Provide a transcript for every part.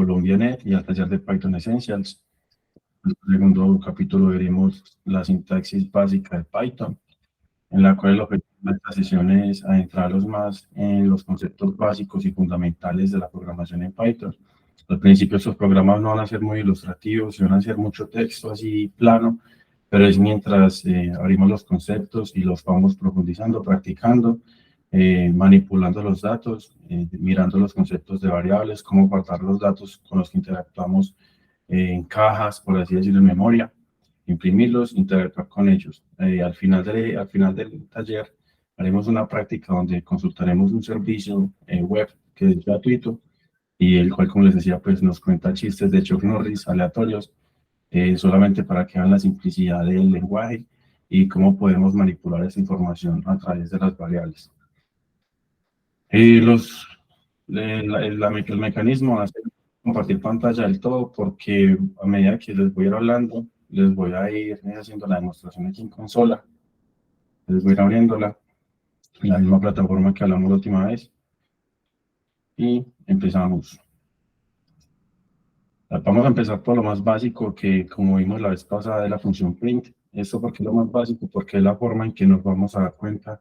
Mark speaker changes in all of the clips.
Speaker 1: Colombia.net y al taller de Python Essentials. En el segundo capítulo veremos la sintaxis básica de Python, en la cual el objetivo de esta sesión es adentrarlos más en los conceptos básicos y fundamentales de la programación en Python. Al principio estos programas no van a ser muy ilustrativos, van a ser mucho texto así plano, pero es mientras abrimos los conceptos y los vamos profundizando, practicando, manipulando los datos, mirando los conceptos de variables, cómo guardar los datos con los que interactuamos en cajas, por así decirlo, en memoria, imprimirlos, interactuar con ellos. Al final del taller haremos una práctica donde consultaremos un servicio web que es gratuito y el cual, como les decía, pues nos cuenta chistes de Chuck Norris aleatorios, solamente para que vean la simplicidad del lenguaje y cómo podemos manipular esa información a través de las variables. El mecanismo va a ser compartir pantalla del todo, porque a medida que les voy a ir hablando, les voy a ir haciendo la demostración aquí en consola. Les voy a ir abriéndola en la misma plataforma que hablamos la última vez. Y empezamos. Vamos a empezar por lo más básico, que como vimos la vez pasada, de la función print. Esto porque es lo más básico, porque es la forma en que nos vamos a dar cuenta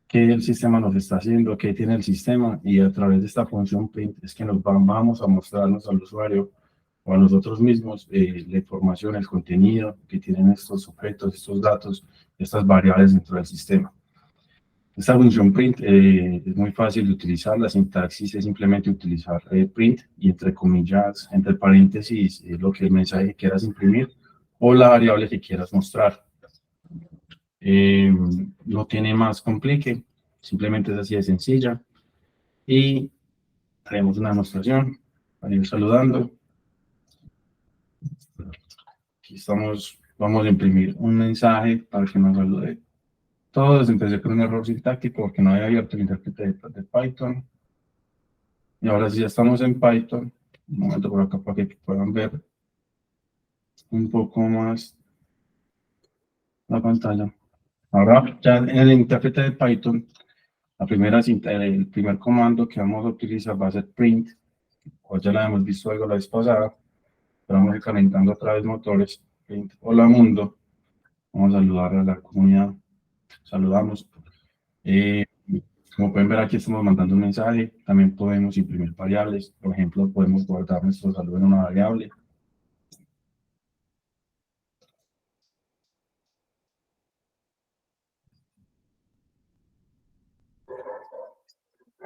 Speaker 1: qué el sistema nos está haciendo, qué tiene el sistema, y a través de esta función print es que nos vamos a mostrarnos al usuario o a nosotros mismos la información, el contenido que tienen estos objetos, estos datos, estas variables dentro del sistema. Esta función print es muy fácil de utilizar. La sintaxis es simplemente utilizar print y entre comillas, entre paréntesis, lo que el mensaje que quieras imprimir o la variable que quieras mostrar. No tiene más complique, simplemente es así de sencilla. Y haremos una demostración para ir saludando. Aquí estamos, vamos a imprimir un mensaje para que nos salude. Todos. Empecé con un error sintáctico porque no había abierto el intérprete de Python. Y ahora sí ya estamos en Python. Un momento por acá para que puedan ver un poco más la pantalla. Ahora ya en el intérprete de Python, el primer comando que vamos a utilizar va a ser print. O ya la hemos visto algo la vez pasada, pero vamos a ir calentando otra vez motores. Print, hola mundo. Vamos a saludar a la comunidad. Saludamos. Como pueden ver, aquí estamos mandando un mensaje. También podemos imprimir variables. Por ejemplo, podemos guardar nuestro saludo en una variable.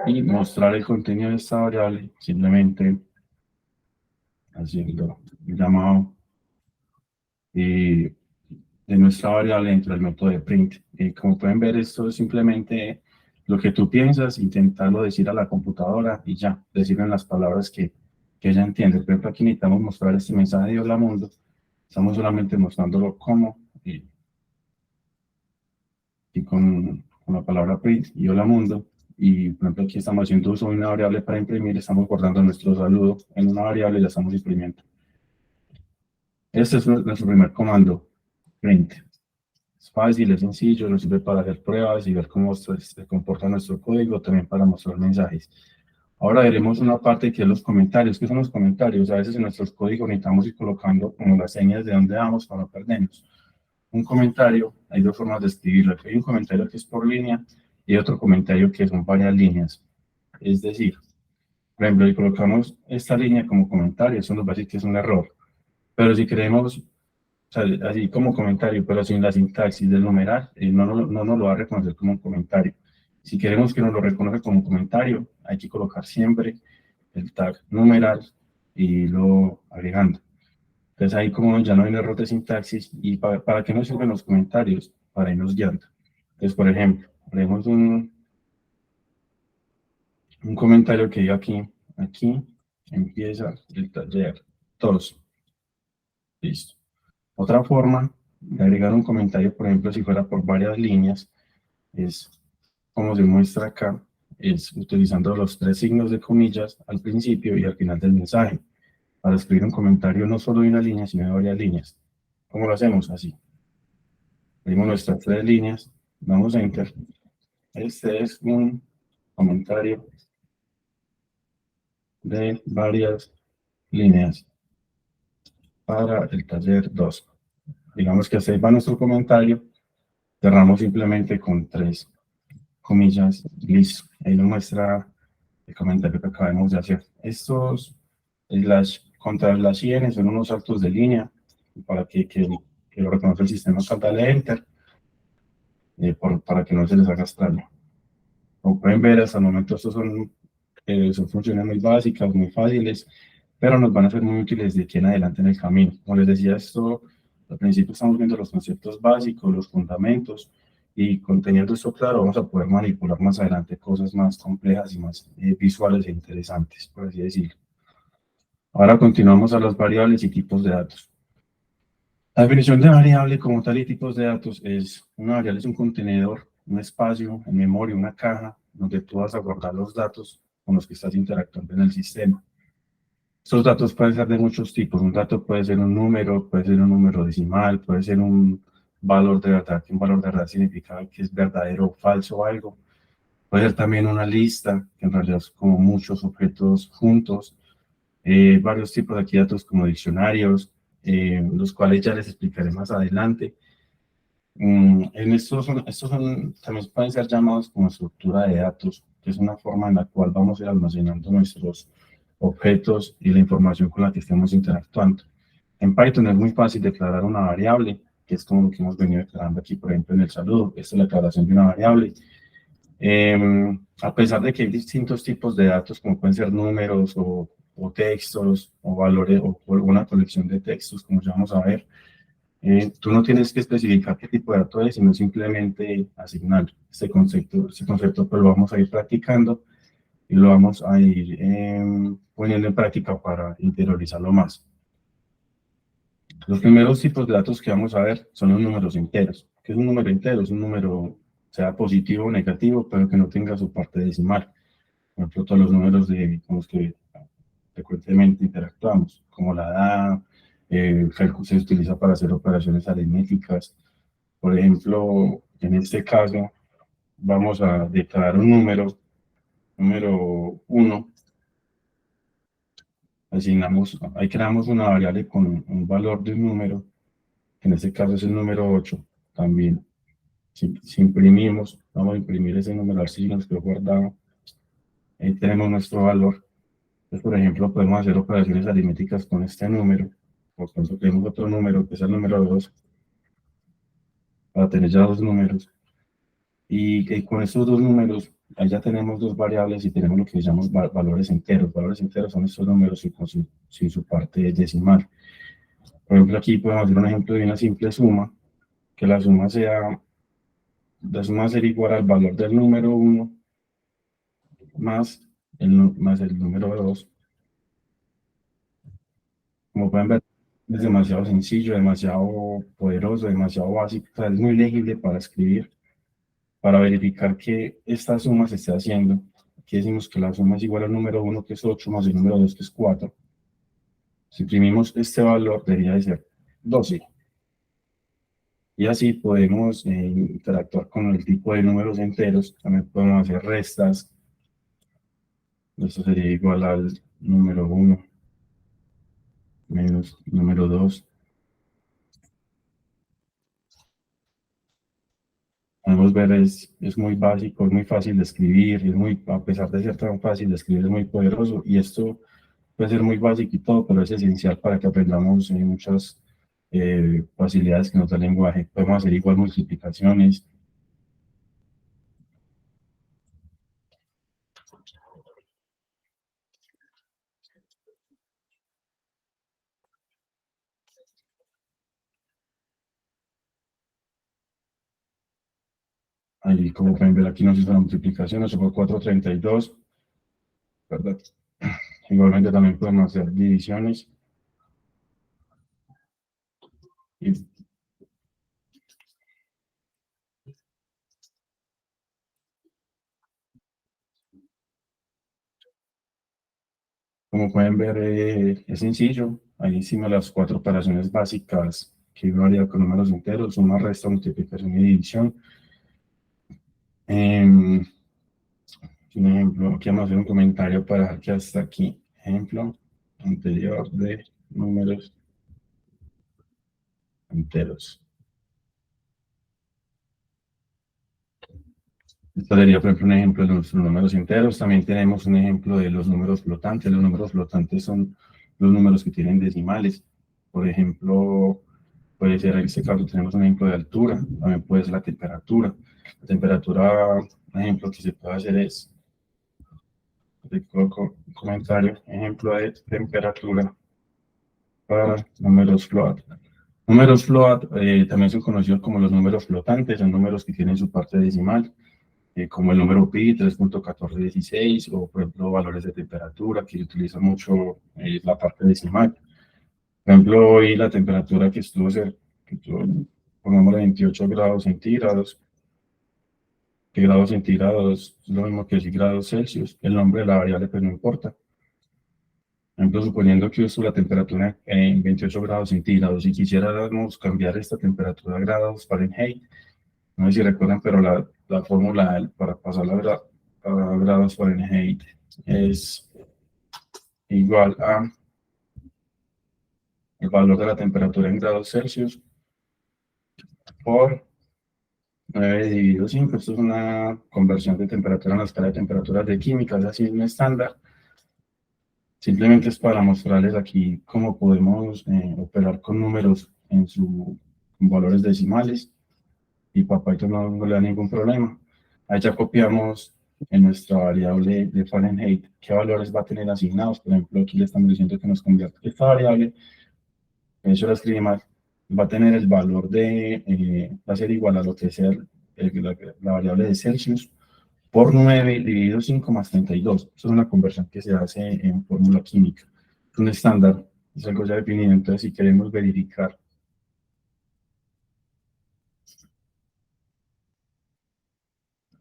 Speaker 1: Y mostrar el contenido de esta variable simplemente haciendo el llamado de nuestra variable dentro del método de print. Como pueden ver, esto es simplemente lo que tú piensas, intentarlo decir a la computadora y ya, decirle en las palabras que ella entiende. Por ejemplo, aquí necesitamos mostrar este mensaje de hola mundo. Estamos solamente mostrándolo como y con la palabra print y hola mundo. Y por ejemplo, aquí estamos haciendo uso de una variable para imprimir, estamos guardando nuestro saludo en una variable y la estamos imprimiendo. Este es nuestro primer comando, print. Es fácil, es sencillo, nos sirve para hacer pruebas y ver cómo se comporta nuestro código, también para mostrar mensajes. Ahora veremos una parte que es los comentarios. ¿Qué son los comentarios? A veces en nuestros códigos necesitamos ir colocando como las señas de dónde vamos para no perdernos. Un comentario, hay dos formas de escribirlo. Hay un comentario que es por línea y otro comentario que son varias líneas. Es decir, por ejemplo, si colocamos esta línea como comentario, eso nos va a decir que es un error. Pero si queremos, o sea, así como comentario, pero sin la sintaxis del numeral, no nos lo va a reconocer como un comentario. Si queremos que nos lo reconozca como comentario, hay que colocar siempre el tag numeral y lo agregando. Entonces ahí como ya no hay un error de sintaxis. ¿Y para qué nos sirven los comentarios? Para irnos guiando. Entonces, por ejemplo, haremos un comentario que diga aquí empieza el taller. Todos. Listo. Otra forma de agregar un comentario, por ejemplo, si fuera por varias líneas, es como se muestra acá, es utilizando los tres signos de comillas al principio y al final del mensaje, para escribir un comentario no solo de una línea, sino de varias líneas. ¿Cómo lo hacemos? Así. Abrimos nuestras tres líneas, damos Enter. Este es un comentario de varias líneas para el taller 2. Digamos que hasta ahí va nuestro comentario. Cerramos simplemente con 3 comillas. Listo. Ahí nos muestra el comentario que acabamos de hacer. Estos contra las 100 son unos saltos de línea para que lo reconozca el sistema, saltarle Enter para que no se les haga extraño. Como pueden ver, hasta el momento estos son funciones muy básicas, muy fáciles, pero nos van a ser muy útiles de aquí en adelante en el camino. Como les decía, al principio estamos viendo los conceptos básicos, los fundamentos, y teniendo esto claro, vamos a poder manipular más adelante cosas más complejas y más visuales e interesantes, por así decirlo. Ahora continuamos a las variables y tipos de datos. La definición de variable como tal y tipos de datos es: una variable es un contenedor, un espacio en memoria, una caja, donde tú vas a guardar los datos con los que estás interactuando en el sistema. Estos datos pueden ser de muchos tipos. Un dato puede ser un número, puede ser un número decimal, puede ser un valor de verdad, que un valor de verdad significa que es verdadero o falso o algo. Puede ser también una lista, que en realidad es como muchos objetos juntos. Varios tipos de aquí datos como diccionarios, los cuales ya les explicaré más adelante. Estos también pueden ser llamados como estructura de datos, que es una forma en la cual vamos a ir almacenando nuestros objetos y la información con la que estemos interactuando. En Python es muy fácil declarar una variable, que es como lo que hemos venido declarando aquí, por ejemplo, en el saludo. Esta es la declaración de una variable. A pesar de que hay distintos tipos de datos, como pueden ser números o textos o valores o alguna colección de textos, como ya vamos a ver, tú no tienes que especificar qué tipo de dato es, sino simplemente asignar ese concepto pues lo vamos a ir practicando y lo vamos a ir poniendo en práctica para interiorizarlo más. Los primeros tipos de datos que vamos a ver son los números enteros. ¿Qué es un número entero? Es un número, sea positivo o negativo, pero que no tenga su parte decimal. Por ejemplo, todos los números con los que frecuentemente interactuamos, como la edad, se utiliza para hacer operaciones aritméticas. Por ejemplo, en este caso, vamos a declarar un número 1, ahí creamos una variable con un valor de un número, que en este caso es el número 8, también. Si imprimimos, vamos a imprimir ese número al signo que quedó guardado, ahí tenemos nuestro valor. Entonces, por ejemplo, podemos hacer operaciones aritméticas con este número, por tanto, tenemos otro número, que es el número 2, para tener ya dos números. Y con estos dos números, ahí ya tenemos dos variables y tenemos lo que llamamos valores enteros. Valores enteros son estos números sin su parte decimal. Por ejemplo, aquí podemos hacer un ejemplo de una simple suma, que la suma ser igual al valor del número 1 más el número 2. Como pueden ver, es demasiado sencillo, demasiado poderoso, demasiado básico. O sea, es muy legible para escribir, para verificar que esta suma se esté haciendo. Aquí decimos que la suma es igual al número 1, que es 8, más el número 2, que es 4. Si imprimimos este valor, debería de ser 12. Y así podemos interactuar con el tipo de números enteros. También podemos hacer restas. Esto sería igual al número 1 menos número 2. Podemos ver, es muy básico, es muy fácil de escribir, a pesar de ser tan fácil de escribir, es muy poderoso. Y esto puede ser muy básico y todo, pero es esencial para que aprendamos muchas facilidades que nos da el lenguaje. Podemos hacer igual multiplicaciones. Ahí, como pueden ver, aquí nos hizo la multiplicación, 8 por 4, 32, ¿verdad? Igualmente también podemos hacer divisiones. Y como pueden ver, es sencillo. Ahí hicimos las 4 operaciones básicas que varía con números enteros: suma, resta, multiplicación y división. Un ejemplo, aquí vamos a hacer un comentario para que hasta aquí. Ejemplo, anterior de números enteros. Esto sería, por ejemplo, un ejemplo de nuestros números enteros. También tenemos un ejemplo de los números flotantes. Los números flotantes son los números que tienen decimales. Por ejemplo, puede ser, en este caso tenemos un ejemplo de altura, también puede ser la temperatura. La temperatura, un ejemplo que se puede hacer es, le coloco un comentario, ejemplo de temperatura para números float. Números float también son conocidos como los números flotantes, son números que tienen su parte decimal, como el número pi, 3.1416, o por ejemplo valores de temperatura, que se utiliza mucho la parte decimal. Por ejemplo, hoy la temperatura que estuvo pongámosle 28 grados centígrados, que grados centígrados es lo mismo que 10 grados Celsius, el nombre de la variable pues no importa. Por ejemplo, suponiendo que uso la temperatura en 28 grados centígrados y quisiéramos cambiar esta temperatura a grados Fahrenheit, no sé si recuerdan, pero la fórmula para pasarla a grados Fahrenheit es igual a el valor de la temperatura en grados Celsius por 9 dividido 5. Esto es una conversión de temperatura en la escala de temperaturas de química, es así un estándar. Simplemente es para mostrarles aquí cómo podemos operar con números en valores decimales y para Python no le da ningún problema. Ahí ya copiamos en nuestra variable de Fahrenheit qué valores va a tener asignados. Por ejemplo, aquí le estamos diciendo que nos convierta esta variable, de hecho la escribí mal, va a tener el valor va a ser igual a lo que es la variable de Celsius por 9 dividido 5 más 32. Eso es una conversión que se hace en fórmula química. Es un estándar, es algo ya definido. Entonces, si queremos verificar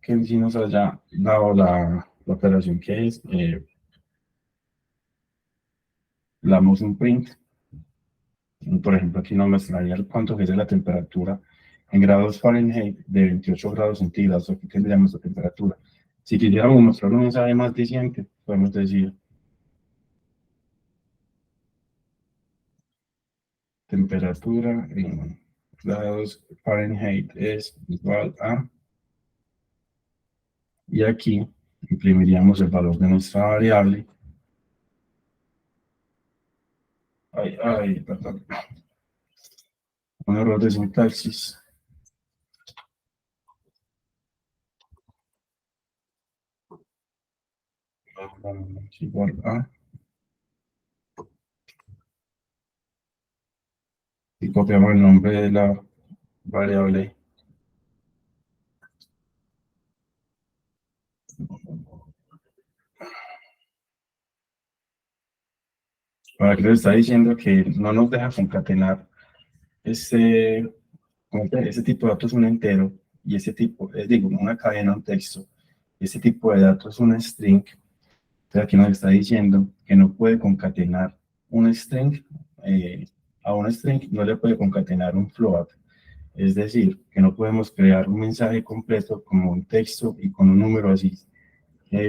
Speaker 1: que sí nos haya dado la operación que es, le damos un print. Por ejemplo, aquí nos mostraría cuánto es la temperatura en grados Fahrenheit de 28 grados centígrados. Aquí tendríamos la temperatura. Si quisiéramos mostrar un mensaje más diciente, podemos decir temperatura en grados Fahrenheit es igual a, y aquí imprimiríamos el valor de nuestra variable. Perdón. Un error de sintaxis. Es igual a, y copiamos el nombre de la variable. Para que les está diciendo que no nos deja concatenar este tipo de datos es un entero y ese tipo, digo, una cadena, un texto, ese tipo de datos es una string. Entonces aquí nos está diciendo que no puede concatenar un string a un string, no le puede concatenar un float. Es decir, que no podemos crear un mensaje completo como un texto y con un número así,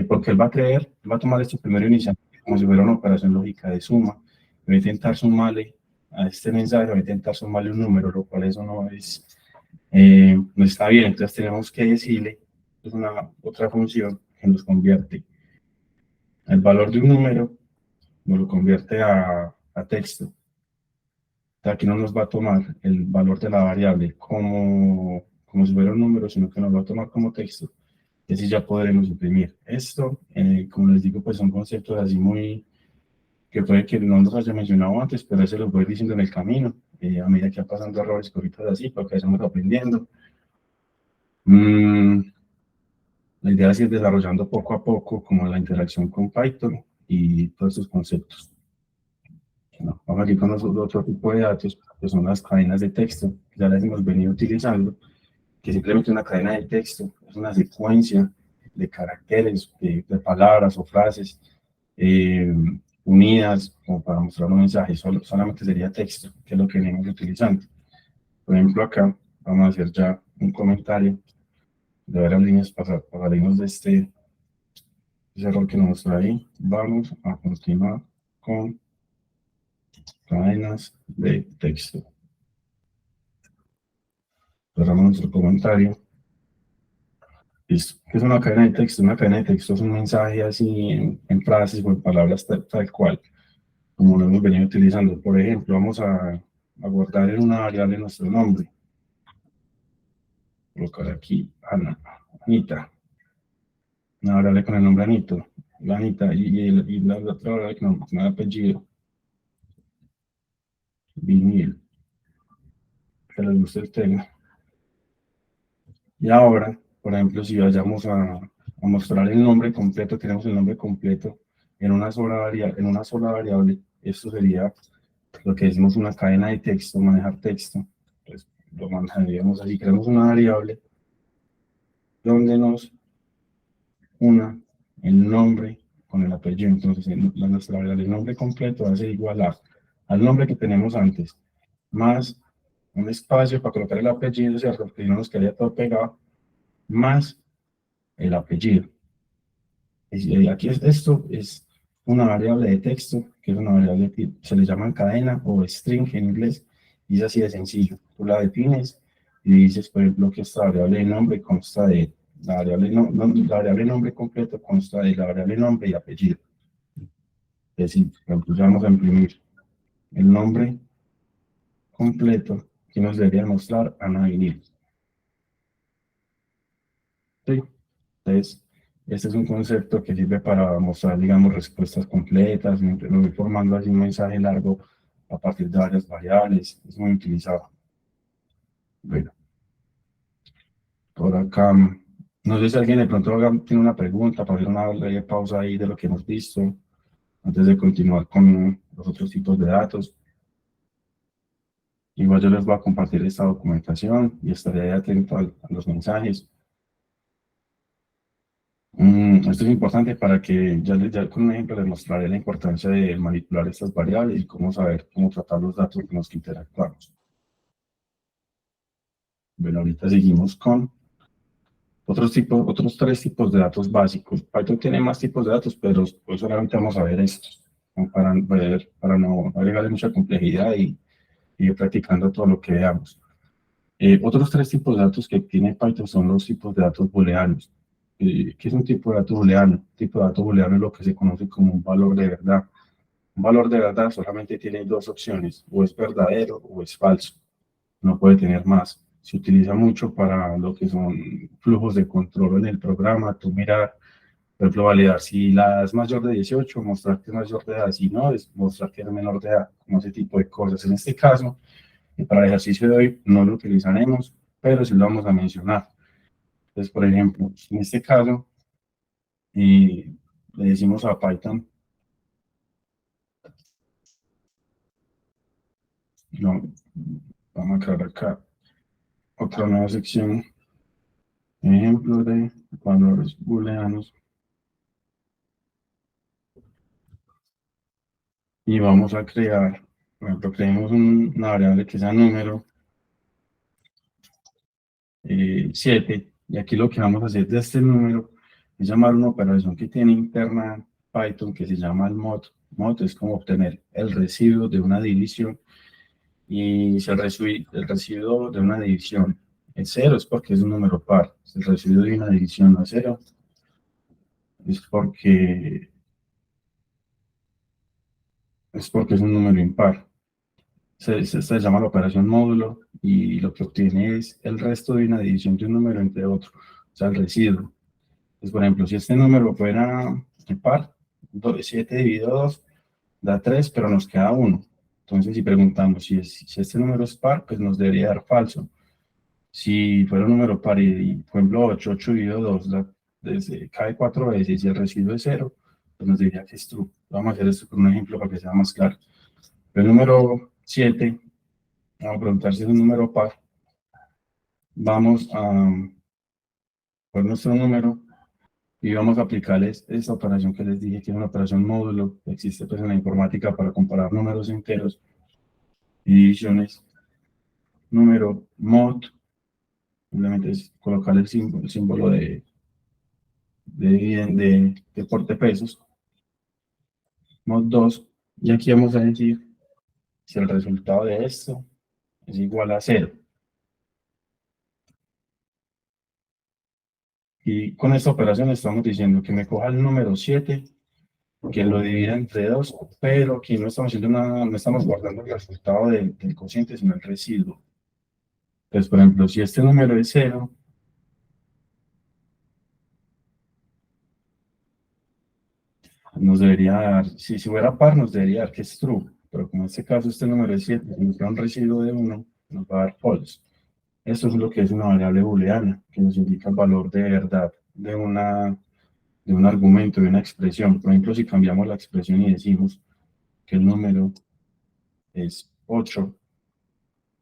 Speaker 1: porque él va a tomar este primero inicial como si fuera una operación lógica de suma, va a intentar sumarle a este mensaje, va a intentar sumarle un número, lo cual eso no está bien. Entonces tenemos que decirle, es una otra función que nos convierte el valor de un número, nos lo convierte a texto. O sea, aquí no nos va a tomar el valor de la variable como si fuera un número, sino que nos va a tomar como texto. Y así ya podremos imprimir. Esto, como les digo, pues son conceptos así que puede que no los haya mencionado antes, pero eso lo voy diciendo en el camino, a medida que va pasando errores, cositas así, porque estamos aprendiendo. La idea es ir desarrollando poco a poco como la interacción con Python y todos estos conceptos. Bueno, vamos aquí con otro tipo de datos, que son las cadenas de texto, que ya las hemos venido utilizando, que simplemente una cadena de texto es una secuencia de caracteres, de palabras o frases eh, unidas como para mostrar un mensaje, solamente sería texto, que es lo que venimos utilizando. Por ejemplo, acá vamos a hacer ya un comentario de varias líneas pasaremos de ese error que nos muestra ahí. Vamos a continuar con cadenas de texto. Cerramos nuestro comentario. Listo. ¿Qué es una cadena de texto? Una cadena de texto es un mensaje así en frases o en palabras tal cual, como lo hemos venido utilizando. Por ejemplo, vamos a guardar en una variable nuestro nombre. Colocar aquí Anita. Una variable con el nombre Anito. La Anita y la otra variable con el apellido. Vinil. Que les guste el tema. Y ahora, por ejemplo, si vayamos a mostrar el nombre completo, tenemos el nombre completo en una sola variable, esto sería lo que decimos una cadena de texto, manejar texto. Pues lo manejaríamos así, creamos una variable donde nos una el nombre con el apellido. Entonces, nuestra variable, el nombre completo va a ser igual al nombre que tenemos antes, más un espacio para colocar el apellido, ¿cierto? Porque no nos quedaría todo pegado, más el apellido. Aquí esto es una variable de texto, que es una variable que se le llama cadena o string en inglés, y es así de sencillo. Tú la defines y dices, por ejemplo, que esta variable de nombre consta de la variable, la variable nombre completo consta de la variable nombre y apellido. Es decir, por ejemplo, ya vamos a imprimir el nombre completo que nos debería mostrar Ana Vinil. ¿Sí? Entonces, este es un concepto que sirve para mostrar, digamos, respuestas completas. Me voy formando así un mensaje largo a partir de varias variables. Es muy utilizado. Bueno, por acá, no sé si alguien de pronto tiene una pregunta para hacer una breve pausa ahí de lo que hemos visto, antes de continuar con los otros tipos de datos. Igual yo les voy a compartir esta documentación y estaré atento a los mensajes. Esto es importante para que ya con un ejemplo les mostraré la importancia de manipular estas variables y cómo saber cómo tratar los datos con los que interactuamos. Bueno, ahorita seguimos con otros tres tipos de datos básicos. Python tiene más tipos de datos, pero pues solamente vamos a ver estos, para no agregarle mucha complejidad y ir practicando todo lo que veamos. Otros tres tipos de datos que tiene Python son los tipos de datos booleanos. ¿Qué es un tipo de dato booleano? Un tipo de dato booleano es lo que se conoce como un valor de verdad. Un valor de verdad solamente tiene dos opciones, o es verdadero o es falso. No puede tener más. Se utiliza mucho para lo que son flujos de control en el programa. Tú mirar, por ejemplo, validar si la es mayor de 18, mostrar que es mayor de edad. Si no, es mostrar que es menor de edad, como ese tipo de cosas. En este caso, y para el ejercicio de hoy no lo utilizaremos, pero sí lo vamos a mencionar. Entonces, por ejemplo, en este caso, le decimos a Python, no, vamos a crear acá otra nueva sección, ejemplo de valores booleanos, y vamos a crear, por ejemplo, creemos una variable que sea número 7, y aquí lo que vamos a hacer de este número es llamar una operación que tiene interna Python que se llama el mod. Mod es como obtener el residuo de una división, y si el residuo de una división es 0 es porque es un número par. Si el residuo de una división no es 0 es porque es un número impar. Se llama la operación módulo y lo que obtiene es el resto de una división de un número entre otro, o sea, el residuo. Entonces, por ejemplo, si este número fuera impar, 7 dividido 2 da 3, pero nos queda 1. Entonces, si preguntamos si este número es par, pues nos debería dar falso. Si fuera un número par y por ejemplo, 8 dividido 2 cae 4 veces y el residuo es 0, pues nos diría que es true. Vamos a hacer esto con un ejemplo para que sea más claro. El número 7, vamos a preguntar si es un número par. Vamos a poner nuestro número y vamos a aplicarles esta operación que les dije, que es una operación módulo que existe pues en la informática para comparar números enteros y divisiones. Número mod, simplemente es colocar el símbolo de portepesos, mod 2, y aquí vamos a decir si el resultado de esto es igual a 0. Y con esta operación estamos diciendo que me coja el número 7, que lo divida entre 2, pero aquí no estamos haciendo nada, no estamos guardando el resultado del cociente, sino el residuo. Entonces, por ejemplo, si este número es 0, nos debería dar, si fuera par, nos debería dar que es true, pero como en este caso este número es 7, si nos da un residuo de 1, nos va a dar false. Esto es lo que es una variable booleana, que nos indica el valor de verdad de un argumento, de una expresión. Por ejemplo, si cambiamos la expresión y decimos que el número es 8,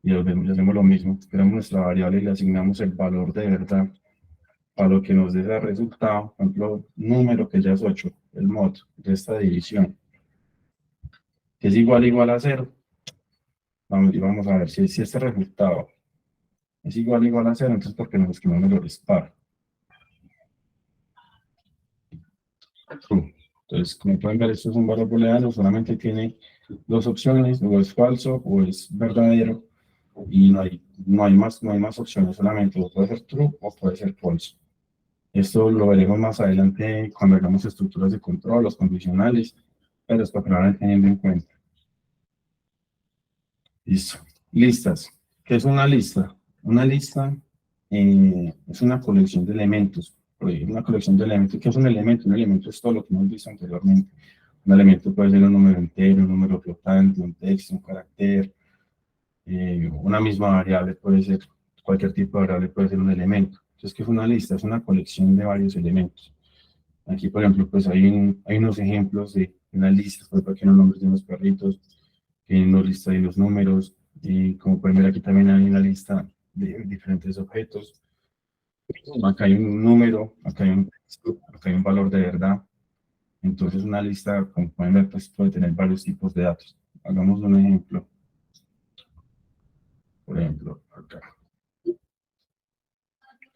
Speaker 1: y hacemos lo mismo, tenemos nuestra variable y le asignamos el valor de verdad para lo que nos dé ese resultado, por ejemplo, número que ya es 8, el mod de esta división, que es igual a 0. Vamos a ver si este resultado es igual a 0, entonces porque nos escribimos valores par. True. Entonces, como pueden ver, esto es un valor booleano, solamente tiene dos opciones, o es falso o es verdadero, y no hay más opciones, solamente puede ser true o puede ser false. Esto lo veremos más adelante cuando hagamos estructuras de control, los condicionales, pero es para que lo vayan teniendo en cuenta. Listo. Listas. ¿Qué es una lista? Una lista es una colección de elementos. Una colección de elementos. ¿Qué es un elemento? Un elemento es todo lo que hemos visto anteriormente. Un elemento puede ser un número entero, un número flotante, un texto, un carácter, una misma variable puede ser, cualquier tipo de variable puede ser un elemento. Entonces, ¿qué es una lista? Es una colección de varios elementos. Aquí, por ejemplo, pues hay unos ejemplos de una lista, por ejemplo, aquí los nombres de unos perritos, hay una lista de los números, y como pueden ver aquí también hay una lista de diferentes objetos. Acá hay un número, acá hay un texto, acá hay un valor de verdad. Entonces una lista, como pueden ver, pues puede tener varios tipos de datos. Hagamos un ejemplo. Por ejemplo, acá.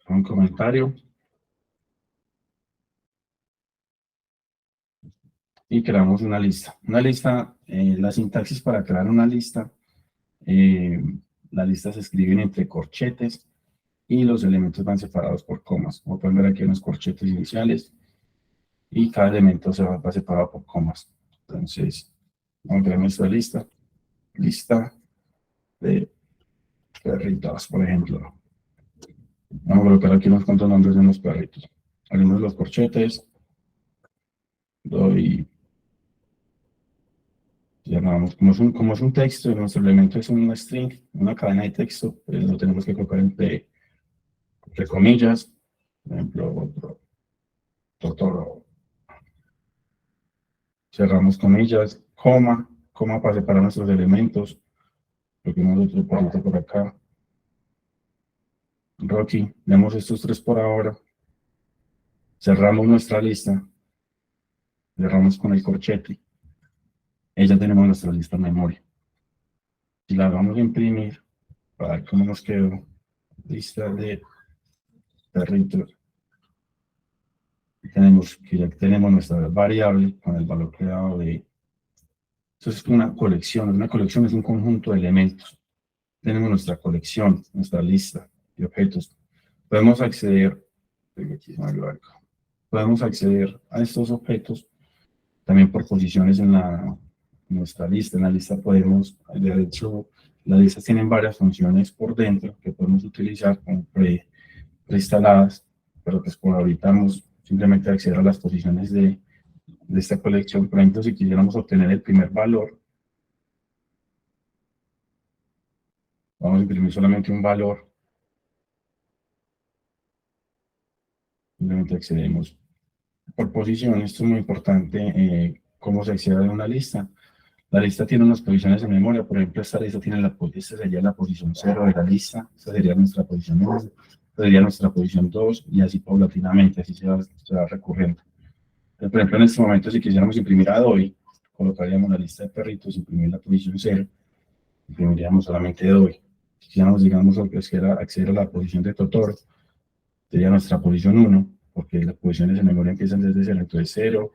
Speaker 1: Un comentario. Y creamos una lista. Una lista, la sintaxis para crear una lista, las listas se escriben entre corchetes y los elementos van separados por comas. Como pueden ver aquí hay unos corchetes iniciales y cada elemento va separado por comas. Entonces, vamos a crear nuestra lista. Lista de perritos, por ejemplo. Vamos a colocar aquí unos cuantos nombres de unos perritos. Abrimos los corchetes. Doy. Llamamos, como es un texto, nuestro elemento es un string, una cadena de texto, pues lo tenemos que colocar entre comillas. Por ejemplo, Totoro. Cerramos comillas, coma para separar nuestros elementos. Lo que hemos otro palito por acá. Rocky, vemos estos tres por ahora. Cerramos nuestra lista. Cerramos con el corchete. Y ya tenemos nuestra lista en memoria. Si la vamos a imprimir, para ver cómo nos quedó. Lista de perritos. Ya tenemos nuestra variable con el valor creado de. Entonces es una colección es un conjunto de elementos. Tenemos nuestra colección, nuestra lista de objetos. Podemos acceder, podemos acceder a estos objetos también por posiciones en nuestra lista. En la lista podemos, de hecho, las listas tienen varias funciones por dentro que podemos utilizar como preinstaladas, pero pues por ahorita vamos simplemente a acceder a las posiciones de esta colección. Por ejemplo, si quisiéramos obtener el primer valor, vamos a imprimir solamente un valor, simplemente accedemos por posición. Esto es muy importante, cómo se accede a una lista. La lista tiene unas posiciones en memoria, por ejemplo, esta lista tiene esta sería la posición 0 de la lista, esta sería nuestra posición 1, esta sería nuestra posición 2, y así paulatinamente, así se va recurriendo. Entonces, por ejemplo, en este momento, si quisiéramos imprimir a Doi, colocaríamos la lista de perritos, imprimir la posición 0, imprimiríamos solamente Doi. Si quisiéramos, digamos, acceder a la posición de Totoro, sería nuestra posición 1, porque las posiciones en memoria empiezan desde 0, entonces 0,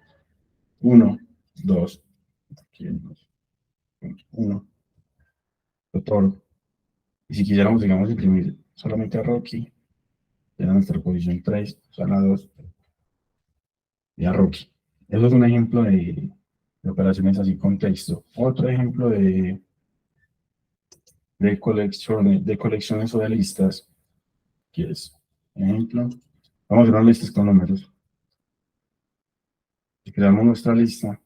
Speaker 1: 1, 2, 1, Toro. Y si quisiéramos, digamos, imprimir solamente a Rocky, era nuestra posición 3, o sea, la 2, y a Rocky. Eso es un ejemplo de operaciones así con texto. Otro ejemplo de colecciones o de listas, que es, ejemplo, vamos a ver unas listas con números. Si creamos nuestra lista,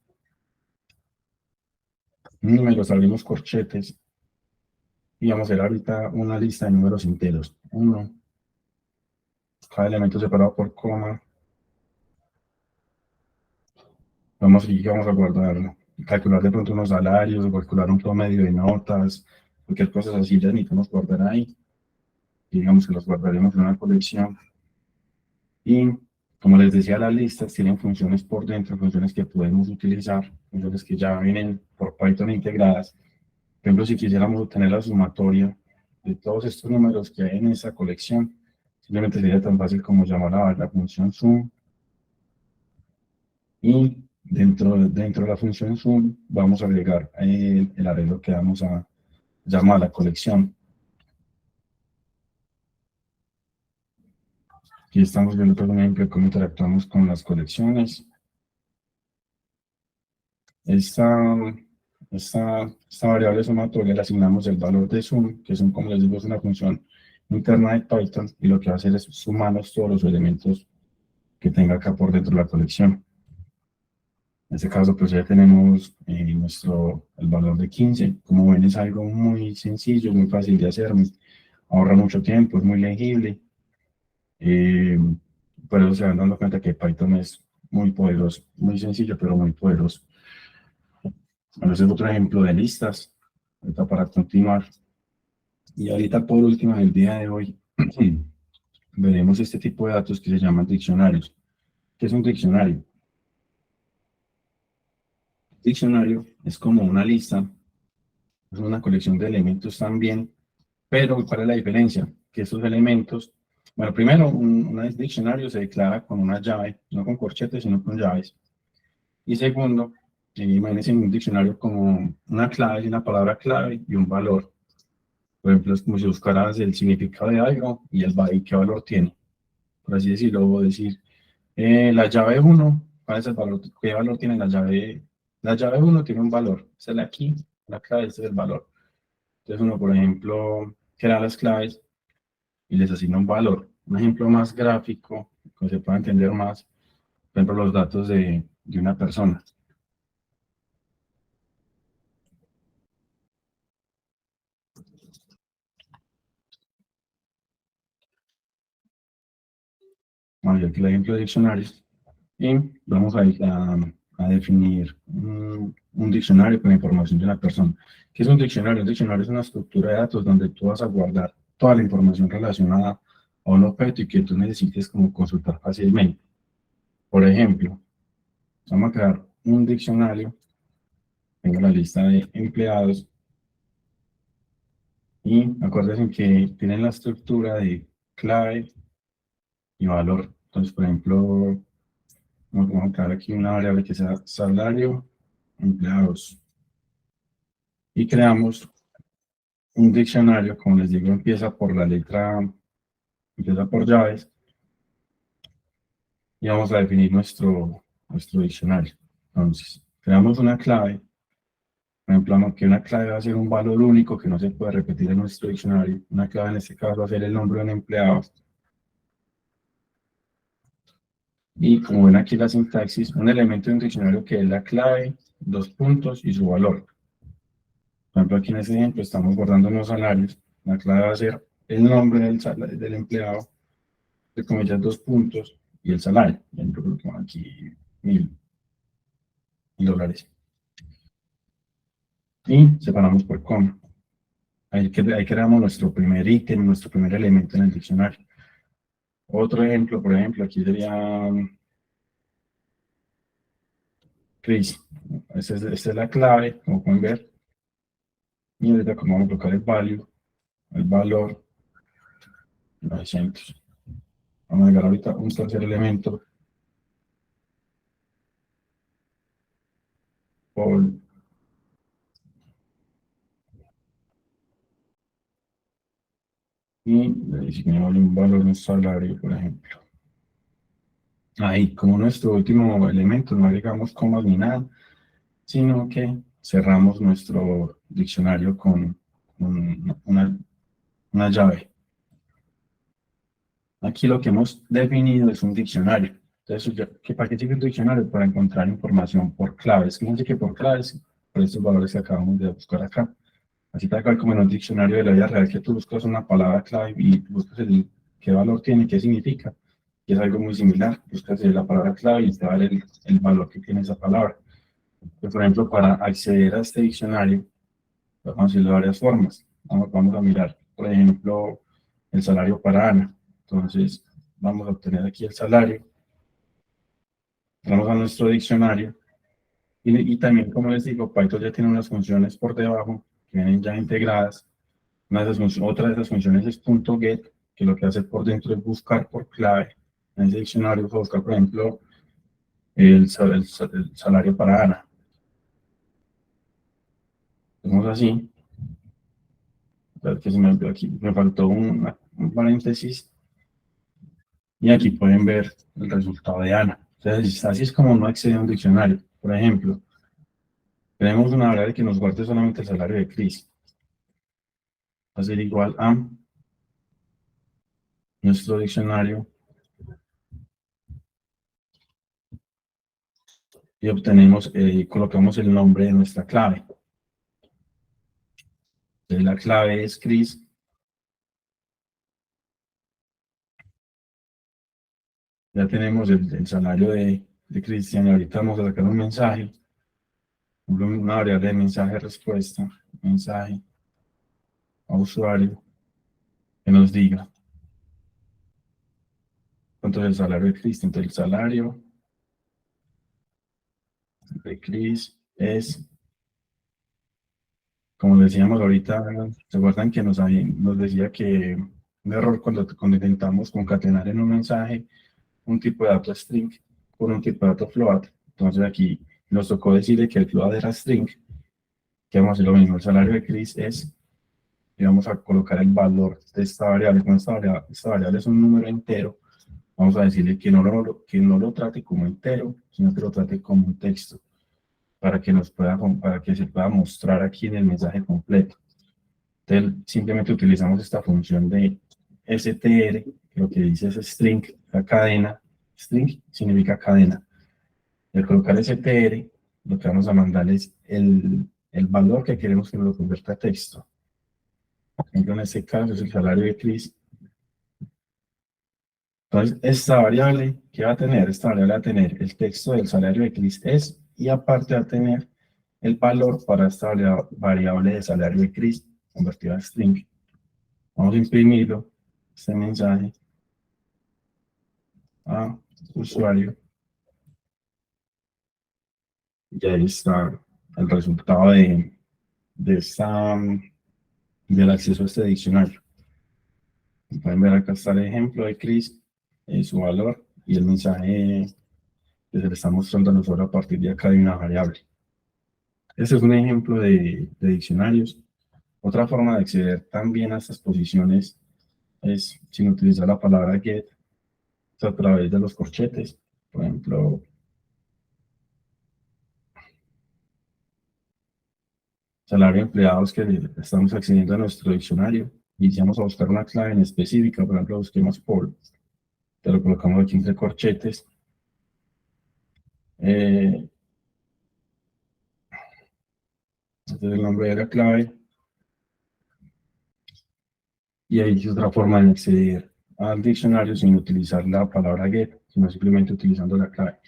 Speaker 1: números, abrimos corchetes y vamos a ver ahorita una lista de números enteros. Uno, cada elemento separado por coma. Vamos a guardarlo. Calcular de pronto unos salarios, calcular un promedio de notas, cualquier cosa así, ya necesitamos guardar ahí. Y digamos que los guardaremos en una colección. Y como les decía, las listas tienen funciones por dentro, funciones que podemos utilizar, funciones que ya vienen por Python integradas. Por ejemplo, si quisiéramos obtener la sumatoria de todos estos números que hay en esa colección, simplemente sería tan fácil como llamar a la función sum y dentro de la función sum vamos a agregar el arreglo que vamos a llamar a la colección. Aquí estamos viendo por ejemplo cómo interactuamos con las colecciones. Esta, esta variable sumatoria le asignamos el valor de sum, que son, como les digo, es una función interna de Python, y lo que va a hacer es sumarnos todos los elementos que tenga acá por dentro de la colección. En este caso, pues ya tenemos el valor de 15. Como ven, es algo muy sencillo, muy fácil de hacer, ahorra mucho tiempo, es muy legible. Por eso se van dando cuenta que Python es muy poderoso, muy sencillo, pero muy poderoso. Bueno, ese es otro ejemplo de listas, ahorita para continuar. Y ahorita, por último, en el día de hoy, veremos este tipo de datos que se llaman diccionarios. ¿Qué es un diccionario? Diccionario es como una lista, es una colección de elementos también, pero ¿cuál es la diferencia? Que esos elementos, bueno, primero, un diccionario se declara con una llave, no con corchetes, sino con llaves. Y segundo, imagínense un diccionario como una clave, una palabra clave y un valor. Por ejemplo, es como si buscaras el significado de algo y qué valor tiene. Por así decirlo, o decir, la llave uno, ¿cuál es el valor? ¿Qué valor tiene la llave? La llave uno tiene un valor. Esta es la key, la clave, este es el valor. Entonces uno, por ejemplo, crea las claves y les asigna un valor. Un ejemplo más gráfico, que se pueda entender más, por ejemplo, los datos de una persona. Bueno, yo aquí el ejemplo de diccionarios. Y vamos a definir un diccionario con la información de una persona. ¿Qué es un diccionario? Un diccionario es una estructura de datos donde tú vas a guardar toda la información relacionada a un objeto y que tú necesites como consultar fácilmente. Por ejemplo, vamos a crear un diccionario, tengo la lista de empleados y acuérdense que tienen la estructura de clave y valor. Entonces, por ejemplo, vamos a crear aquí una variable que sea salario empleados. Y creamos un diccionario, como les digo, empieza por llaves, y vamos a definir nuestro diccionario. Entonces, creamos una clave, por ejemplo, que una clave va a ser un valor único que no se puede repetir en nuestro diccionario. Una clave en este caso va a ser el nombre de un empleado. Y como ven aquí la sintaxis, un elemento de un diccionario que es la clave, dos puntos y su valor. Por ejemplo, aquí en este ejemplo estamos guardando unos salarios. La clave va a ser el nombre del empleado, de comillas, dos puntos, y el salario. Por ejemplo, coloquemos aquí $1000. Y separamos por coma. Ahí creamos nuestro primer ítem, nuestro primer elemento en el diccionario. Otro ejemplo, por ejemplo, aquí sería Chris. Esta es la clave, como pueden ver. Y ahorita como vamos a colocar el valor, 900. Vamos a agregar ahorita un tercer elemento, por y le designamos un valor, un salario, por ejemplo. Ahí, como nuestro último elemento, no agregamos comas ni nada, sino que cerramos nuestro diccionario con una llave. Aquí lo que hemos definido es un diccionario. Entonces, ¿para qué sirve un diccionario? Para encontrar información por claves. Fíjense que por claves, por estos valores que acabamos de buscar acá. Así tal cual como en un diccionario de la vida real, que tú buscas una palabra clave y buscas qué valor tiene, qué significa. Y es algo muy similar. Buscas la palabra clave y te va a dar el valor que tiene esa palabra. Pues, por ejemplo, para acceder a este diccionario, vamos a hacerlo de varias formas. Vamos a mirar, por ejemplo, el salario para Ana. Entonces, vamos a obtener aquí el salario. Vamos a nuestro diccionario. Y también, como les digo, Python ya tiene unas funciones por debajo que vienen ya integradas. Otra de esas funciones es .get, que lo que hace por dentro es buscar por clave. En ese diccionario, buscar, por ejemplo, el salario para Ana. Hacemos así. Que se me olvidó aquí, me faltó un paréntesis. Y aquí pueden ver el resultado de Ana. Entonces, así es como uno accede a un diccionario. Por ejemplo, tenemos una variable que nos guarde solamente el salario de Chris. Va a ser igual a nuestro diccionario y obtenemos, colocamos el nombre de nuestra clave. Entonces, la clave es Chris. Ya tenemos el salario de Cristian y ahorita vamos a sacar un mensaje, una variable de mensaje respuesta, mensaje a usuario que nos diga cuánto es el salario de Cristian. Entonces, el salario de Chris es, como decíamos ahorita, ¿se acuerdan que nos decía que un error cuando intentamos concatenar en un mensaje un tipo de dato string con un tipo de dato float? Entonces aquí nos tocó decirle que el float era string, que vamos a hacer lo mismo, el salario de Chris es, y vamos a colocar el valor de esta variable. Como esta variable es un número entero, vamos a decirle que no lo trate como entero, sino que lo trate como un texto, para que se pueda mostrar aquí en el mensaje completo. Entonces, simplemente utilizamos esta función de str, que lo que dice es string, la cadena. String significa cadena. Y al colocar str, lo que vamos a mandar es el valor que queremos que nos lo convierta a texto. Por ejemplo, en este caso es el salario de Chris. Entonces, esta variable, ¿qué va a tener? Esta variable va a tener el texto del salario de Chris es, y aparte va a tener el valor para esta variable de salario de Chris convertida a string. Vamos a imprimirlo, este mensaje, a usuario. Y ahí está el resultado del acceso a este diccionario. Pueden ver acá está el ejemplo de Chris, su valor y el mensaje que se le está mostrando a nosotros a partir de acá de una variable. Este es un ejemplo de diccionarios. Otra forma de acceder también a estas posiciones es sin utilizar la palabra get, a través de los corchetes. Por ejemplo, salario de empleados, que estamos accediendo a nuestro diccionario. Iniciamos a buscar una clave en específica, por ejemplo, busquemos Paul. Te lo colocamos aquí entre corchetes. Este es el nombre de la clave. Y ahí es otra forma de acceder al diccionario sin utilizar la palabra get, sino simplemente utilizando la clave.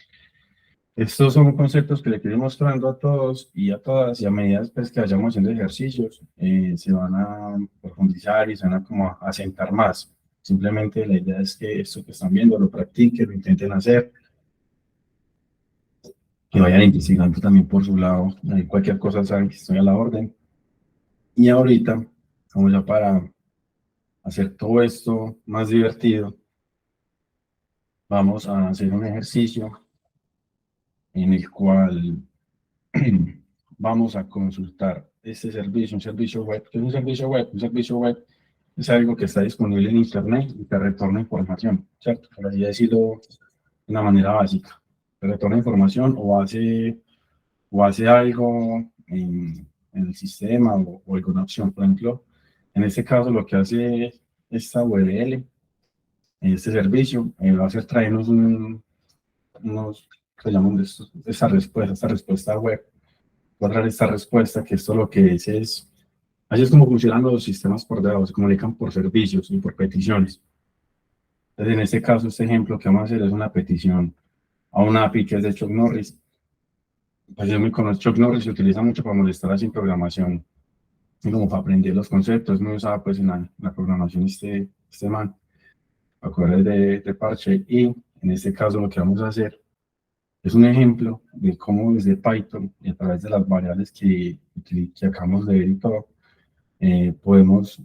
Speaker 1: Estos son conceptos que le quiero ir mostrando a todos y a todas, y a medida pues, que vayamos haciendo ejercicios, se van a profundizar y se van a como a sentar más. Simplemente la idea es que esto que están viendo lo practiquen, lo intenten hacer, que vayan investigando también por su lado. Cualquier cosa saben que estoy a la orden. Y ahorita, como ya para hacer todo esto más divertido, vamos a hacer un ejercicio en el cual vamos a consultar este servicio, un servicio web. ¿Qué es un servicio web? Un servicio web es algo que está disponible en Internet y te retorna información, ¿cierto? Por así decirlo de una manera básica. Te retorna información o hace algo en el sistema o alguna opción. Por ejemplo, en este caso lo que hace esta URL, este servicio, va a hacer traernos unos, que llaman esta respuesta web. Va a traer esta respuesta, que esto lo que es, así es como funcionan los sistemas por debajo, se comunican por servicios y por peticiones. Entonces, en este caso, este ejemplo que vamos a hacer es una petición a una API que es de Chuck Norris. Pues es muy conocido. Chuck Norris se utiliza mucho para molestar así en programación, y como para aprender los conceptos. Es muy usado pues en la programación este man, acuerdas de parche. Y en este caso lo que vamos a hacer es un ejemplo de cómo desde Python y a través de las variables que acabamos de ver y todo, podemos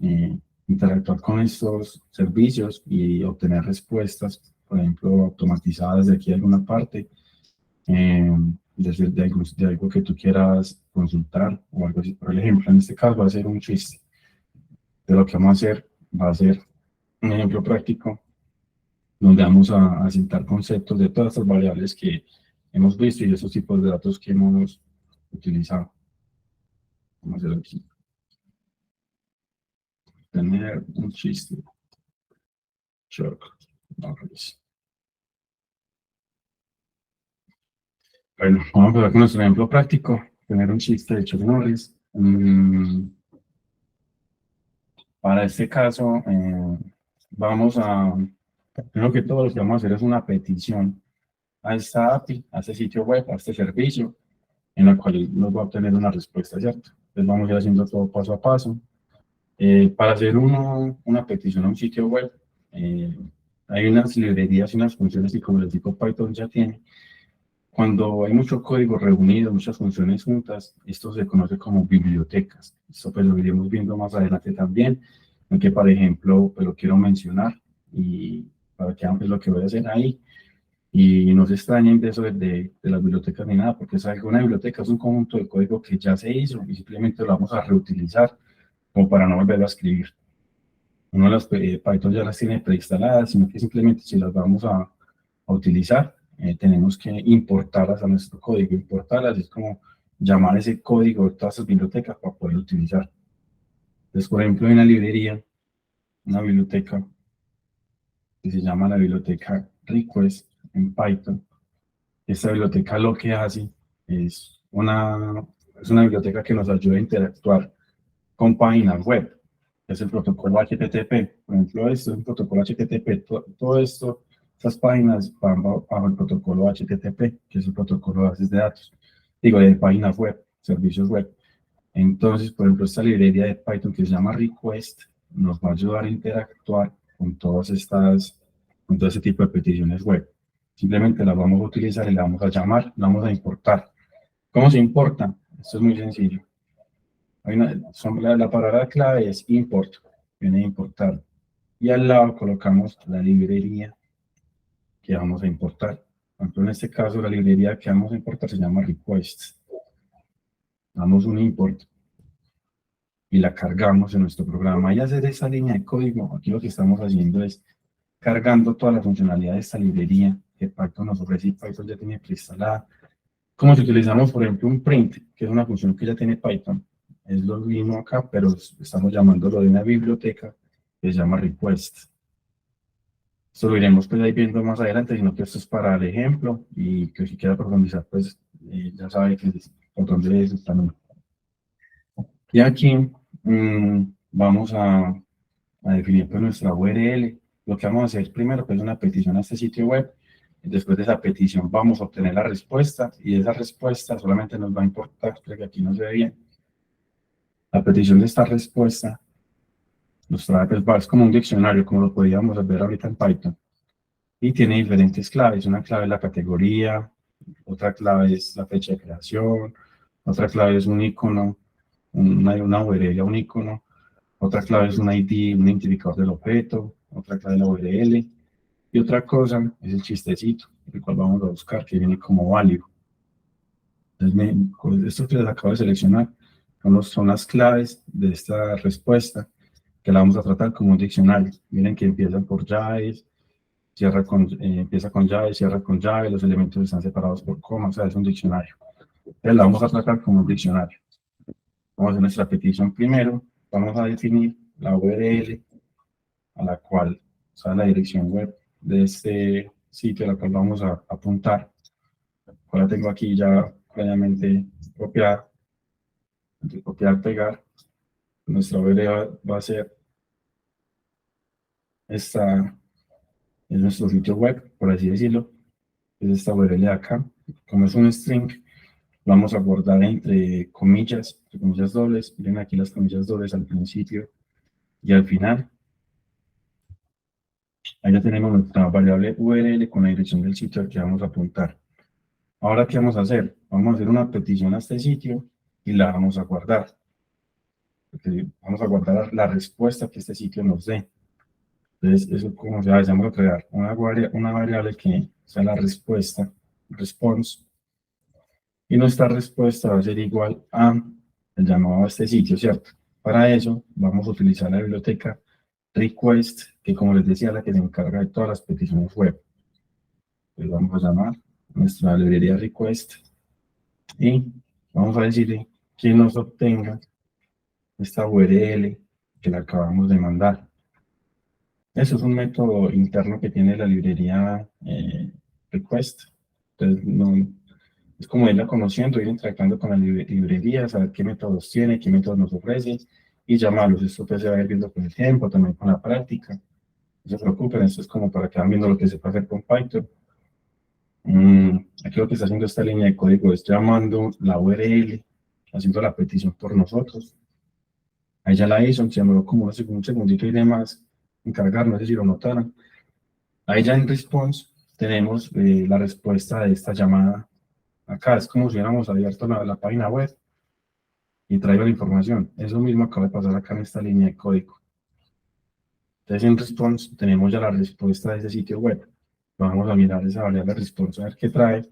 Speaker 1: interactuar con estos servicios y obtener respuestas, por ejemplo, automatizadas de aquí a alguna parte, de algo que tú quieras consultar o algo así. Por ejemplo, en este caso va a ser un chiste. De lo que vamos a hacer va a ser un ejemplo práctico donde vamos a asentar conceptos de todas estas variables que hemos visto y de esos tipos de datos que hemos utilizado. Vamos a hacer aquí. Tener un chiste. Chuck Norris. Bueno, vamos a empezar con nuestro ejemplo práctico. Tener un chiste de Chuck Norris. Para este caso, vamos a, primero que todo, lo que vamos a hacer es una petición a esta API, a este sitio web, a este servicio, en la cual nos va a obtener una respuesta, ¿cierto? Entonces vamos a ir haciendo todo paso a paso. Para hacer una petición a un sitio web, hay unas librerías y unas funciones que como el tipo Python ya tiene. Cuando hay mucho código reunido, muchas funciones juntas, esto se conoce como bibliotecas. Esto pues lo iremos viendo más adelante también, aunque por ejemplo, pues lo quiero mencionar y para que vean pues lo que voy a hacer ahí. Y no se extrañen de eso de las bibliotecas ni nada, porque sabe que una biblioteca es un conjunto de código que ya se hizo y simplemente lo vamos a reutilizar como para no volverlo a escribir. Uno de las Python ya las tiene preinstaladas, sino que simplemente si las vamos a utilizar, tenemos que importarlas a nuestro código. Importarlas es como llamar ese código de todas esas bibliotecas para poder utilizar. Entonces, por ejemplo, hay una librería, una biblioteca que se llama la biblioteca request en Python. Esta biblioteca lo que hace es una biblioteca que nos ayuda a interactuar con páginas web. Es el protocolo HTTP. Por ejemplo, esto es un protocolo HTTP. Todo esto, estas páginas van bajo el protocolo HTTP, que es el protocolo de bases de datos. Digo, de páginas web, servicios web. Entonces, por ejemplo, esta librería de Python que se llama request nos va a ayudar a interactuar con con todo ese tipo de peticiones web. Simplemente las vamos a utilizar y las vamos a llamar, las vamos a importar. ¿Cómo se importa? Esto es muy sencillo. La palabra clave es import, viene a importar. Y al lado colocamos la librería que vamos a importar. Por ejemplo, en este caso, la librería que vamos a importar se llama request. Damos un import y la cargamos en nuestro programa. Y hacer esa línea de código, aquí lo que estamos haciendo es cargando toda la funcionalidad de esta librería que Python nos ofrece y Python ya tiene preinstalada. Como si utilizamos, por ejemplo, un print, que es una función que ya tiene Python. Es lo mismo acá, pero estamos llamándolo de una biblioteca que se llama request. Esto lo iremos pues ahí viendo más adelante, sino que esto es para el ejemplo y que si quiera profundizar, pues ya sabe que por dónde es también. Y aquí vamos a definir pues nuestra URL. Lo que vamos a hacer primero pues, es una petición a este sitio web. Después de esa petición vamos a obtener la respuesta y esa respuesta solamente nos va a importar, porque aquí no se ve bien. La petición de esta respuesta nos trae, pues, es como un diccionario, como lo podríamos ver ahorita en Python. Y tiene diferentes claves. Una clave es la categoría, otra clave es la fecha de creación, otra clave es un icono, una URL, un icono, otra clave es un ID, un identificador del objeto, otra clave es la URL, y otra cosa es el chistecito, el cual vamos a buscar, que viene como válido. Entonces, con esto que les acabo de seleccionar son las claves de esta respuesta, que la vamos a tratar como un diccionario. Miren que empiezan por llaves, empieza con llave, cierra con llave, los elementos están separados por coma, o sea, es un diccionario. Entonces la vamos a tratar como un diccionario. Vamos a hacer nuestra petición primero, vamos a definir la URL a la cual, o sea, la dirección web de este sitio a la cual vamos a apuntar. Ahora tengo aquí ya previamente copiada. Entonces, copiar, pegar. Nuestra URL va a ser esta, es nuestro sitio web, por así decirlo. Es esta URL de acá. Como es un string, vamos a guardar entre comillas dobles. Miren aquí las comillas dobles al principio y al final. Ahí ya tenemos nuestra variable URL con la dirección del sitio al que vamos a apuntar. Ahora, ¿qué vamos a hacer? Vamos a hacer una petición a este sitio y la vamos a guardar. Porque vamos a guardar la respuesta que este sitio nos dé. Entonces, eso como se hace, vamos a crear una variable que sea la respuesta, response, y nuestra respuesta va a ser igual a el llamado a este sitio, ¿cierto? Para eso vamos a utilizar la biblioteca request, que como les decía, es la que se encarga de todas las peticiones web. Entonces vamos a llamar nuestra librería request y vamos a decirle que nos obtenga esta URL que le acabamos de mandar. Eso es un método interno que tiene la librería request. Entonces, no, es como irla conociendo, ir interactuando con la librería, saber qué métodos tiene, qué métodos nos ofrece y llamarlos. Esto pues se va a ir viendo con el tiempo, también con la práctica. No se preocupen, esto es como para que vayan viendo lo que se puede hacer con Python. Aquí lo que está haciendo esta línea de código es llamando la URL, haciendo la petición por nosotros. Ahí ya la hizo, se demoró como un segundito y demás en cargar, no sé si lo notaron. Ahí ya en response tenemos la respuesta de esta llamada. Acá es como si hubiéramos abierto la página web y traigo la información. Eso mismo acaba de pasar acá en esta línea de código. Entonces en response tenemos ya la respuesta de ese sitio web. Vamos a mirar esa variable response a ver qué trae.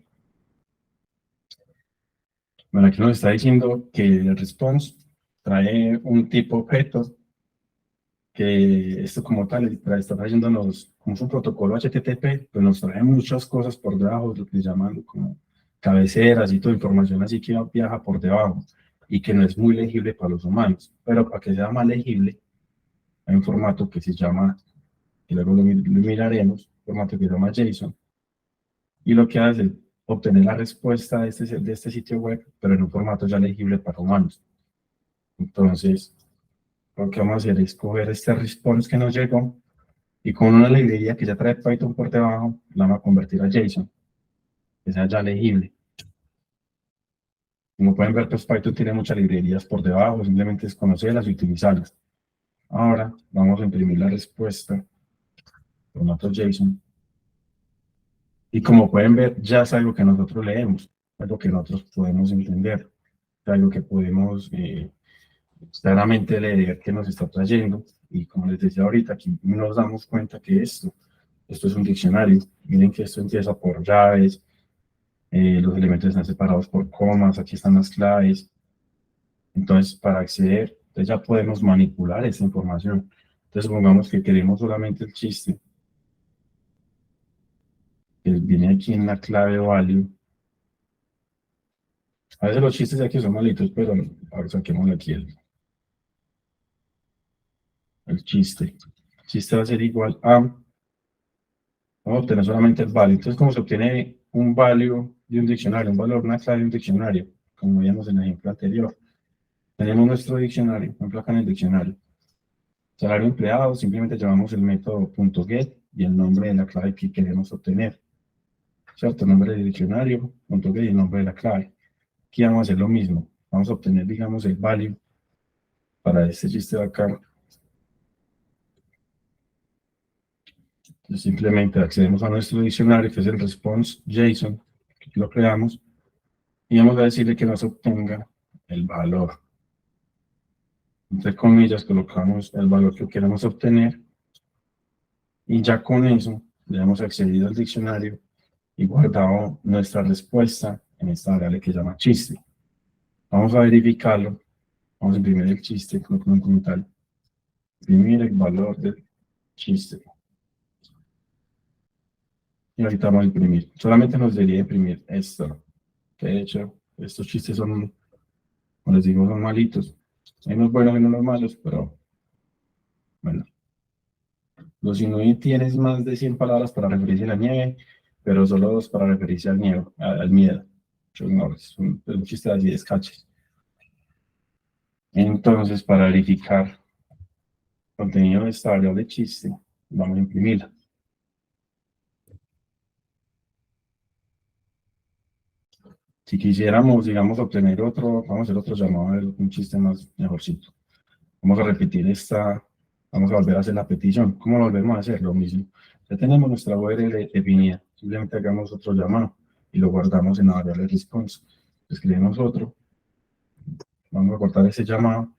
Speaker 1: Bueno, aquí nos está diciendo que el response trae un tipo objeto, que esto como tal está trayéndonos, como es un protocolo HTTP, pues nos trae muchas cosas por debajo, lo que llaman como cabeceras y toda información así que viaja por debajo y que no es muy legible para los humanos, pero para que sea más legible hay un formato que se llama, y luego lo miraremos, un formato que se llama JSON, y lo que hace es obtener la respuesta de este sitio web, pero en un formato ya legible para humanos. Entonces, lo que vamos a hacer es coger este response que nos llegó y con una librería que ya trae Python por debajo, la vamos a convertir a JSON, que sea ya legible. Como pueden ver, pues Python tiene muchas librerías por debajo, simplemente es conocerlas y utilizarlas. Ahora vamos a imprimir la respuesta, formato JSON. Y como pueden ver, ya es algo que nosotros leemos, algo que nosotros podemos entender, algo que podemos claramente leer que nos está trayendo. Y como les decía ahorita, aquí nos damos cuenta que esto es un diccionario. Miren que esto empieza por llaves, los elementos están separados por comas, aquí están las claves. Entonces, para acceder, entonces ya podemos manipular esa información. Entonces, supongamos que queremos solamente el chiste, que viene aquí en la clave value. A veces los chistes aquí son malitos, pero ahora saquemos aquí el chiste. El chiste va a ser igual a, vamos a obtener solamente el value. Entonces, ¿cómo se obtiene un value de un diccionario? Un valor, una clave de un diccionario, como veíamos en el ejemplo anterior. Tenemos nuestro diccionario, por ejemplo, acá en el diccionario. Salario empleado, simplemente llamamos el método .get y el nombre de la clave que queremos obtener. ¿Cierto? El nombre del diccionario, .get y el nombre de la clave. Aquí vamos a hacer lo mismo. Vamos a obtener, digamos, el value para este chiste de acá. Entonces, simplemente accedemos a nuestro diccionario, que es el response JSON, que lo creamos, y vamos a decirle que nos obtenga el valor. Entre comillas, colocamos el valor que queremos obtener, y ya con eso le hemos accedido al diccionario y guardado nuestra respuesta en esta variable que se llama chiste. Vamos a verificarlo. Vamos a imprimir el chiste como tal. imprimir el valor del chiste. Y ahorita vamos a imprimir. Solamente nos debería imprimir esto. Que de hecho, estos chistes son, como les digo, son malitos. Hay unos buenos y unos malos, pero bueno. Los Inuit tienes más de 100 palabras para referirse a la nieve, pero solo 2 para referirse al miedo. No, es un chiste así de escaches. Entonces, para verificar contenido de esta variable chiste, vamos a imprimirla. Si quisiéramos, digamos, obtener otro, vamos a hacer otro llamado a ver un chiste más mejorcito. Vamos a repetir vamos a volver a hacer la petición. ¿Cómo lo volvemos a hacer? Lo mismo. Ya tenemos nuestra URL definida. Simplemente hagamos otro llamado y lo guardamos en la variable response. Escribimos otro. Vamos a cortar ese llamado.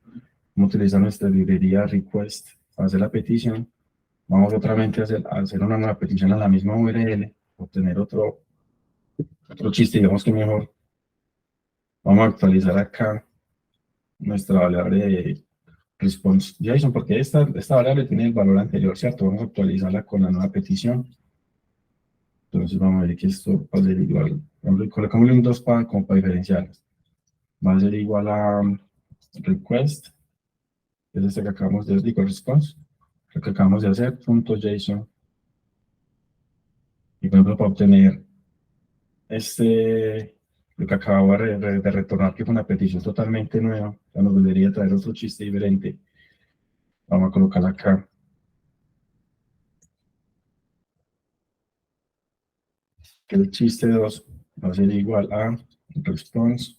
Speaker 1: Vamos a utilizar nuestra librería request para hacer la petición. Vamos otra vez a hacer una nueva petición a la misma URL, obtener otro chiste, digamos que mejor. Vamos a actualizar acá nuestra variable de response JSON, porque esta variable tiene el valor anterior, ¿cierto? Vamos a actualizarla con la nueva petición. Entonces vamos a ver que esto va a ser igual. Colocamos un 2 como para diferenciarlas. Va a ser igual a request, es este que acabamos de decir, response, lo que acabamos de hacer, .json. Y por ejemplo, para obtener lo que acabo de retornar, que fue una petición totalmente nueva, ya nos debería traer otro chiste diferente. Vamos a colocar acá. Que el chiste 2 va a ser igual a response.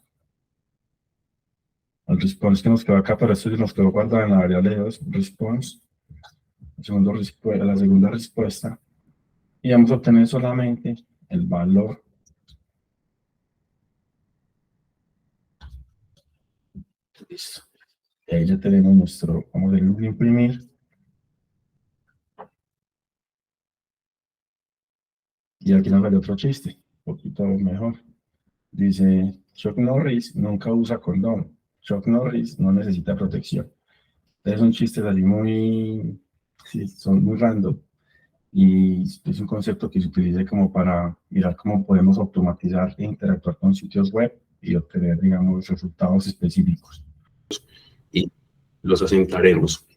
Speaker 1: El response que nos quedó acá, pero esto nos quedó guardado en la variable 2, response. La segunda respuesta. Y vamos a obtener solamente el valor. Listo. Y ahí ya tenemos vamos a imprimir. Y aquí nos sale otro chiste, un poquito mejor. Dice, Chuck Norris nunca usa condón. Chuck Norris no necesita protección. Entonces son chistes así sí, son muy random. Y es un concepto que se utiliza como para mirar cómo podemos automatizar e interactuar con sitios web y obtener, digamos, resultados específicos. Y los asentaremos.